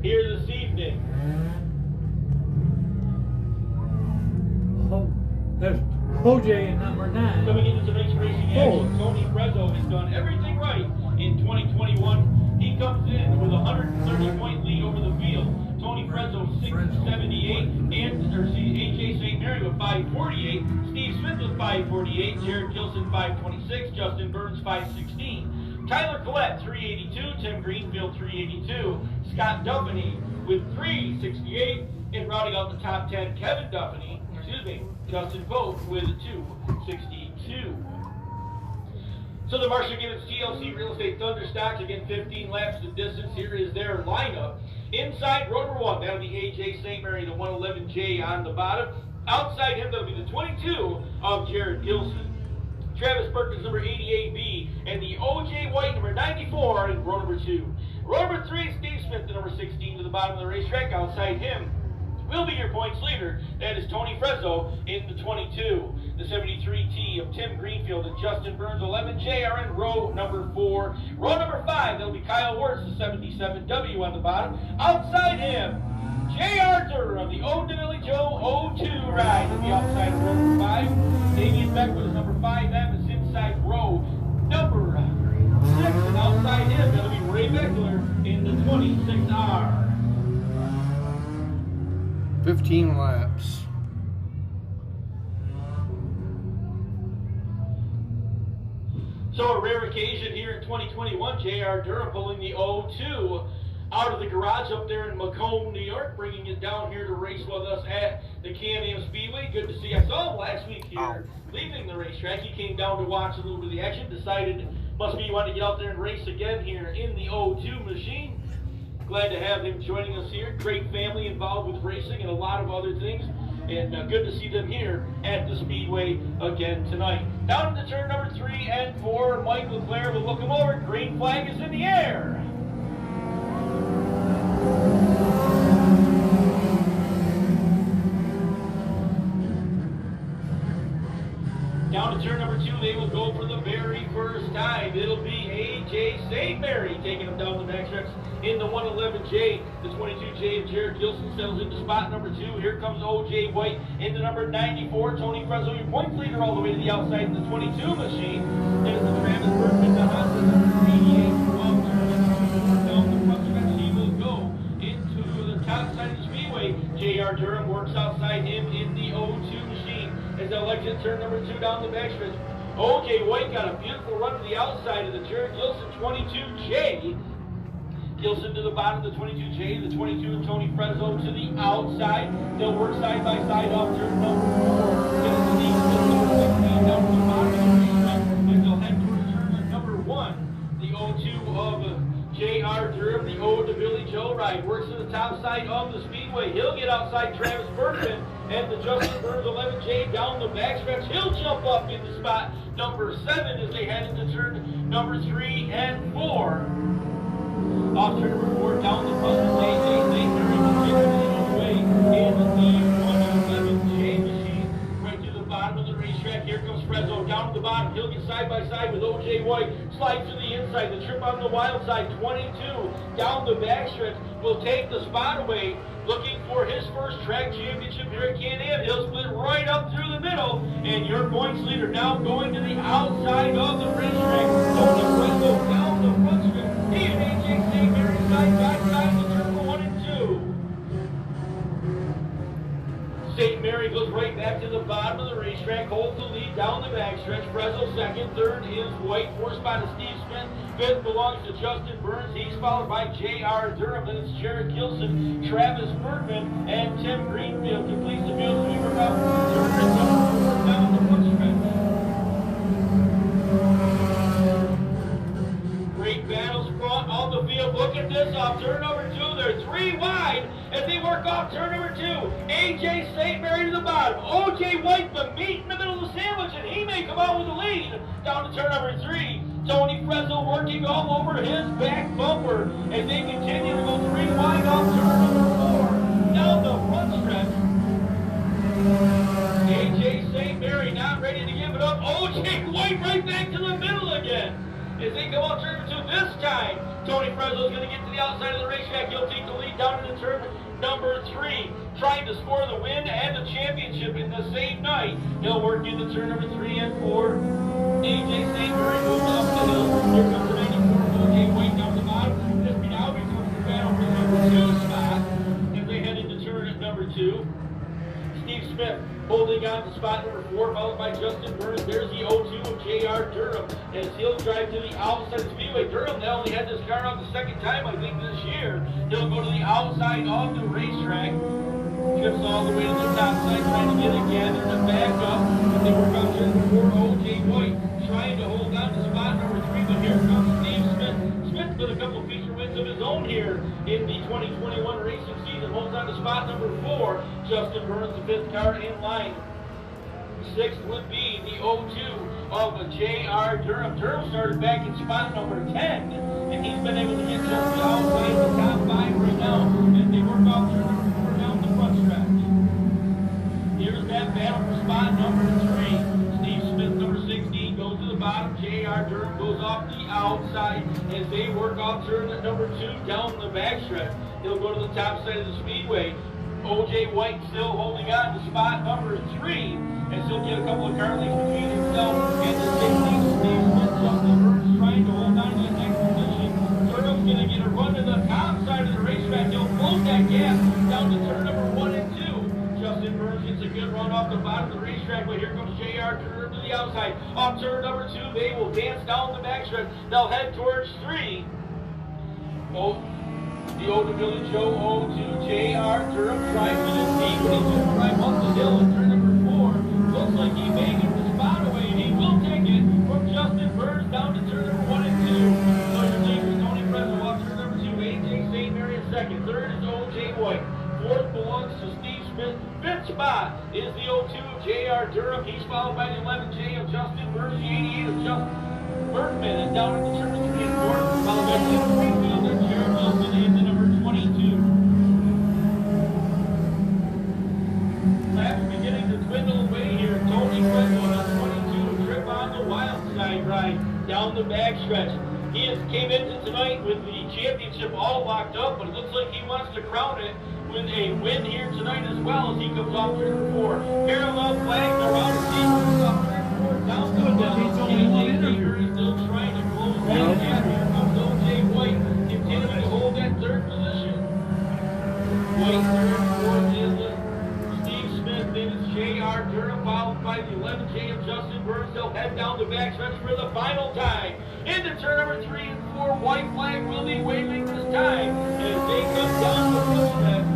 here this evening. There's OJ in number 9. Coming into the race racing action, Tony Frezzo has done everything right in 2021. He comes in with a 130-point lead over the field. Tony Frezzo 678, AJ St. Mary with 548, Steve Smith with 548, Jared Gilson 526, Justin Burns 516, Tyler Collette 382, Tim Greenfield 382, Scott Duffany with 368, and rounding out the top 10, Justin Pope with 262. So the Marshall Gibbons TLC Real Estate Thunderstocks, again 15 laps the distance. Here is their lineup. Inside row number 1, that'll be AJ St. Mary, the 111J on the bottom. Outside him, that'll be the 22 of Jared Gilson. Travis Perkins, number 88B, and the OJ White, number 94, in row number 2. Row number 3, Steve Smith, the number 16 to the bottom of the racetrack. Outside him will be your points leader. That is Tony Frezzo in the 22. The 73T of Tim Greenfield and Justin Burns, 11J, are in row number 4. Row number 5, that'll be Kyle Wirtz, the 77W on the bottom. Outside him, J.R. Durham, the Old DeVilly Joe 02 ride at the outside of row number 5. Damian Beckwood is number 5M, is inside row number 6. And outside him, that'll be Ray Beckler in the 26R. 15 laps. So a rare occasion here in 2021, J.R. Durham pulling the 02 out of the garage up there in Macomb, New York, bringing it down here to race with us at the Can-Am Speedway. Good to see. I saw him last week here leaving the racetrack. He came down to watch a little bit of the action, decided must be he wanted to get out there and race again here in the 02 machine. Glad to have him joining us here. Great family involved with racing and a lot of other things. And good to see them here at the Speedway again tonight. Down to turn number 3 and 4, Mike LeClaire will look him over. Green flag is in the air. Down to turn number 2, they will go for the very first time. It'll be AJ St. Mary taking them down the backstretch in the 111J. The 22J of Jared Gilson settles into spot number 2. Here comes OJ White into number 94. Tony Frezzo, your points leader, all the way to the outside in the 22 machine. And it's the Travis Bergman, the Honda number 88. Down the front stretch, he will go into the top side of the speedway. J.R. Durham works outside him in the 02 machine. As they'll exit turn number 2 down the backstretch. OJ White got a beautiful run to the outside of the Jared Gilson 22J. Gilson to the bottom of the 22J, the 22 Tony Frezzo to the outside. They'll work side by side off turn number 4. Get the Steve Smith number 16 down to the bottom of the racetrack. And they'll head towards turn number 1. The 02 of J.R. Durham, the Old DeVilly Joe ride, works to the top side of the speedway. He'll get outside Travis Bergman and the Justin Burns 11J down the backstretch. He'll jump up into spot number 7 as they head into turn number 3 and 4. Off turn number 4, down the front of AJ St. Mary continuing away in the 111J machine. Right to the bottom of the racetrack. Here comes Frezzo down to the bottom. He'll get side by side with OJ White. Slides to the inside. The trip on the wild side. 22 down the backstretch will take the spot away. Looking for his first track championship here at Can-Am. He'll split right up through the middle. And your points leader now going to the outside of the racetrack. Tony Frezzo down the front stretch. He and AJ St. Mary side by side to turn 1 and 2. St. Mary goes right back to the bottom of the racetrack, holds the lead down the backstretch. Frezzo second, third is White, fourth spot is Steve Smith, fifth belongs to Justin Burns. He's followed by J.R. Durham, then it's Jared Gilson, Travis Bergman, and Tim Greenfield completes the field sweeper now. Down the front stretch. Great battles front on the field. Look at this off turn number 2. They're 3 wide as they work off turn number 2. AJ St. Mary to the bottom. OJ White, the meat in the middle of the sandwich, and he may come out with the lead. Down to turn number 3. Tony Frezzo working all over his back bumper as they continue to go 3 wide off turn number 4. Down the front stretch. AJ St. Mary not ready to give it up. OJ White right back to the middle again. As they come out turn number 2 this time, Tony Frezzo is going to get to the outside of the racetrack. He'll take the lead down into turn number 3, trying to score the win and the championship in the same night. He'll work into turn number 3 and 4. AJ St. Mary moves up the hill. Here comes the 94 O.J. White down the bottom. This now becomes the battle for the number 2 spot as they head into turn number 2. Steve Smith holding on to spot number 4, followed by Justin Burns. There's the 0-2 of J.R. Durham as he'll drive to the outside speedway. Durham now only had this car out the second time, I think, this year. He'll go to the outside of the racetrack. Trips all the way to the top side, trying to get it gathered and back up. And they work out turn number 4, O.J. White, trying to hold on to spot number 3, but here comes Steve Smith. Smith's got a couple feature wins of his own here in the 2021 racing season. Holds on to spot number 4. Justin Burns, the 5th car in line. 6th would be the 0-2 of J.R. Durham. Durham started back in spot number 10, and he's been able to get just outside the top 5 right now as they work out turn number 4 down the front stretch. Here's that battle for spot number 3. Steve Smith, number 16, goes to the bottom. J.R. Durham goes off the outside as they work off turn number 2 down the backstretch. He'll go to the top side of the speedway. O.J. White still holding on to spot number 3 as he'll get a couple of car lengths between himself and the 16 Steve Smith. Justin Burns trying to hold on to that next position. Durham's going to get a run to the top side of the racetrack. He'll close that gap down to turn number 1 and 2. Justin Burns gets a good run off the bottom of the racetrack, but here comes J.R. Durham to the outside. Off turn number 2, they will dance down the backstretch. They'll head towards 3. The old Billy Joe 0-2 J.R. Durham tries to the deep, but he's going to drive up the hill in turn number 4. Looks like he may get the spot away, and he will take it from Justin Burns down to turn number 1 and 2. So your leaders, Tony Prezzo off turn number 2, AJ St. Mary in 2nd. 3rd is O.J. White. 4th belongs to Steve Smith. 5th spot is the 0-2 of J.R. Durham. He's followed by the 11J of Justin Burns, the 88 of Justin Bergman, and down into turn number 3 and 4. Followed by Tim Greenfield and Jared Wilson in the number 22. Laps beginning to dwindle away here. Tony Prezzo on 22, trip on the wild side ride down the backstretch. He came into tonight with the championship all locked up, but it looks like he wants to crown it with a win here tonight as well as he comes off turn 4. Parallel flags around the seat, off turn 4, down to the AJ still trying to close that gap. Here comes O.J. White, continuing to hold that 3rd position. White 3rd, 4th is Steve Smith, then it's J.R. Durham, followed by the 11J of Justin Burns. They'll head down the backstretch for the final time. Into turn number 3 and 4, white flag will be waving this time as they come down the front stretch.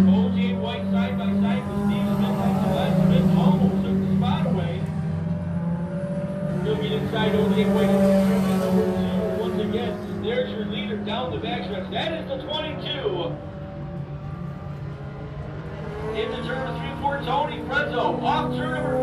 O.J. White side by side with Steve Smith on the left. Smith almost took the spot away. He'll get inside O.J. White in turn number 2 once again. There's your leader down the backstretch. That is the 22. Into turn number 3 and 4, Tony Prezzo. Off turn number